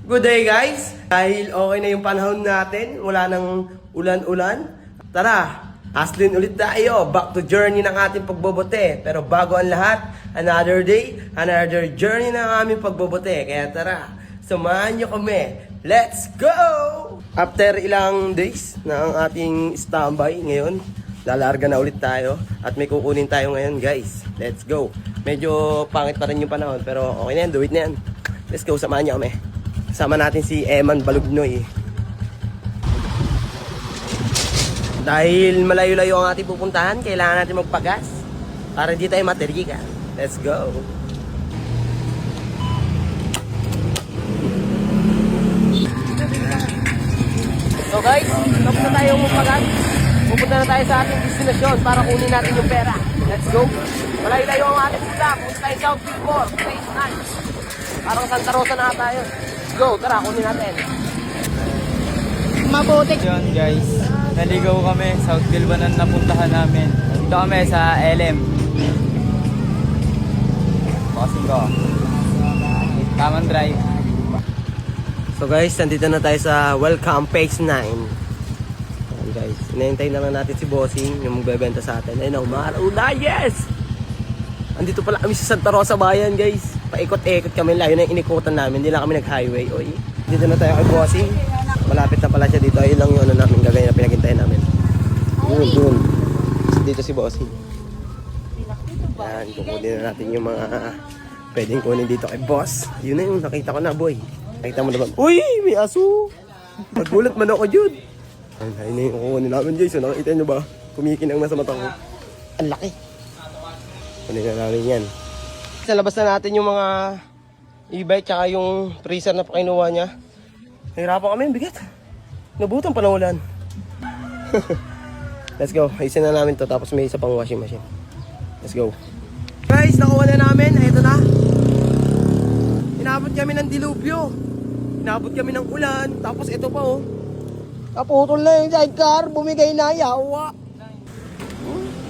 Good day guys! Dahil okay na yung panahon natin, wala nang ulan-ulan. Tara, haslin ulit tayo. Back to journey ng ating pagbobote. Pero bago ang lahat, another day, another journey ng aming pagbobote. Kaya tara, samahan nyo kami. Let's go! After ilang days na ang ating standby ngayon, lalarga na ulit tayo at may kukunin tayo ngayon guys. Let's go! Medyo pangit pa rin yung panahon pero okay na yan, do it na yan. Let's go, samahan nyo kami. Kasama natin si Eman Balugnoy. Dahil malayo-layo ang ating pupuntahan, kailangan natin magpagas para hindi tayo materiga. Let's go! So guys, tapos na tayo magpagas. Pupunta na tayo sa ating destinasyon para kunin natin yung pera. Let's go! Malayo-layo ang ating punta. Punta tayo sa Billboard, Phase 9. Parang Santa Rosa na tayo. Go, tara, kunin natin. Mabuti. Yun guys, naligaw kami sa Gilbanan na puntahan namin. Dito kami sa LM. Bossing ko. Tamang drive. So guys, nandito na tayo sa Welcome Phase 9. Ayan guys, hinahintay na lang natin si Bossing yung magbebenta sa atin. Ayun o, maalauna, yes! Andito pala kami sa Santa Rosa Bayan guys. Paikot-ikot kami, layo na yung inikutan namin. Hindi lang kami nag-highway. Oy. Dito na tayo kay Bossing. Malapit na pala siya dito. Ayun lang yung ano namin gagawin na pinaghintay namin. Dun. Dito si Bossing. Yan, kukunin na natin yung mga pwedeng kunin dito kay Boss. Yun na yung nakita ko na boy. Nakita mo naman. Uy! May aso! Nagulat man ako dyan. Ayun na yung kukunin namin guys. So, nakita nyo ba? Kumikinang nasa mata ko. Ang laki. Kunin na namin yan. Sa labas na natin yung mga e-bike tsaka yung freezer na pakinuha niya. Nahirapan kami, bigat. Nabutan pa na ulan. Let's go. Ayusin na namin to tapos may isa pang washing machine. Let's go. Guys, nakuha na namin. Ito na. Inabot kami ng dilubyo. Inabot kami ng ulan. Tapos ito pa oh. Naputol na yung sidecar. Bumigay na. Yawa.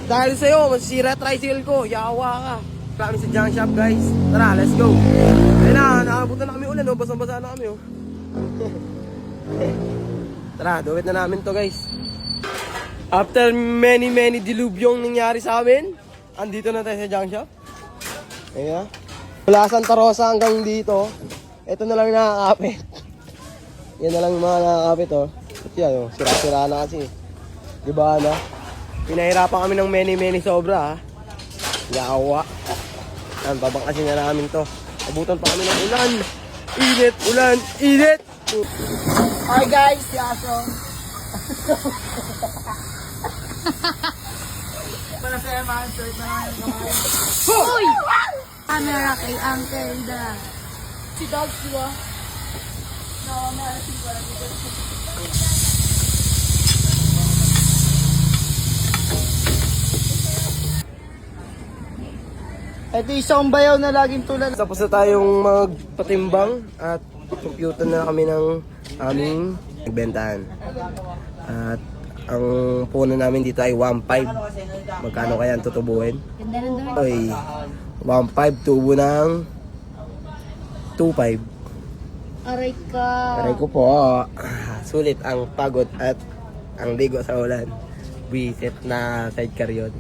Dahil sa'yo, masisira tricycle ko. Yawa ka. Kami sa junk shop guys. Tara, let's go. Ayun na, nakabutan na kami ulan oh. Basang-basa na kami oh. Tara, do it na namin to guys. After many dilubyong nangyari sa amin, andito na tayo sa junk shop. Ayan. Mula Santa Rosa hanggang dito, ito na lang nakakapit. Yan na lang yung mga nakakapit oh. At yan oh, sira-sira na kasi. Diba na? Pinahirapan kami ng many sobra ha. Yawa. Yan, babangkasin na namin to. Abutan pa kami ng ulan. Init, ulan, init! Hi guys, si Aso. Para sa Eman, shirt na lang yung kamay. Uy! Camera kay Uncle Da. Si Dogs, di ba? No, meron si parang dito. Ito isang bayaw na laging tulad. Tapos na tayong magpatimbang at computer na kami ng aming nagbentahan. At ang puno namin dito ay 1.5. Magkano kaya ang tutubuhin? Ganda ng dumi. Ay, 1.5 tubo ng 2.5. Aray ka. Aray ko po. Sulit ang pagod at ang ligo sa ulan. Bisit na sidecar yun.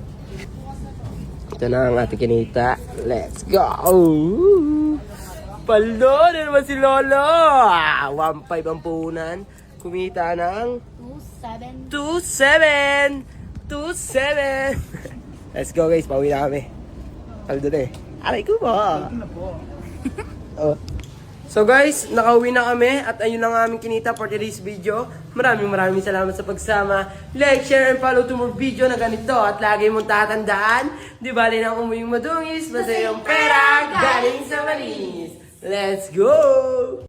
Ito na ang ating kinita. Let's go! Paldo na naman si Lolo! 1.5 ang puhunan. Kumita ng 2.7! 2.7! Let's go guys, pauwi na kami. Paldo na eh. Aray ko ba? Oh. So guys, nakauwi na kami at ayun lang aming kinita for today's video. Maraming salamat sa pagsama. Like, share, and follow to more video na ganito. At lagi mong tatandaan, di bali na umuyong madungis, basta yung pera galing sa malinis. Let's go!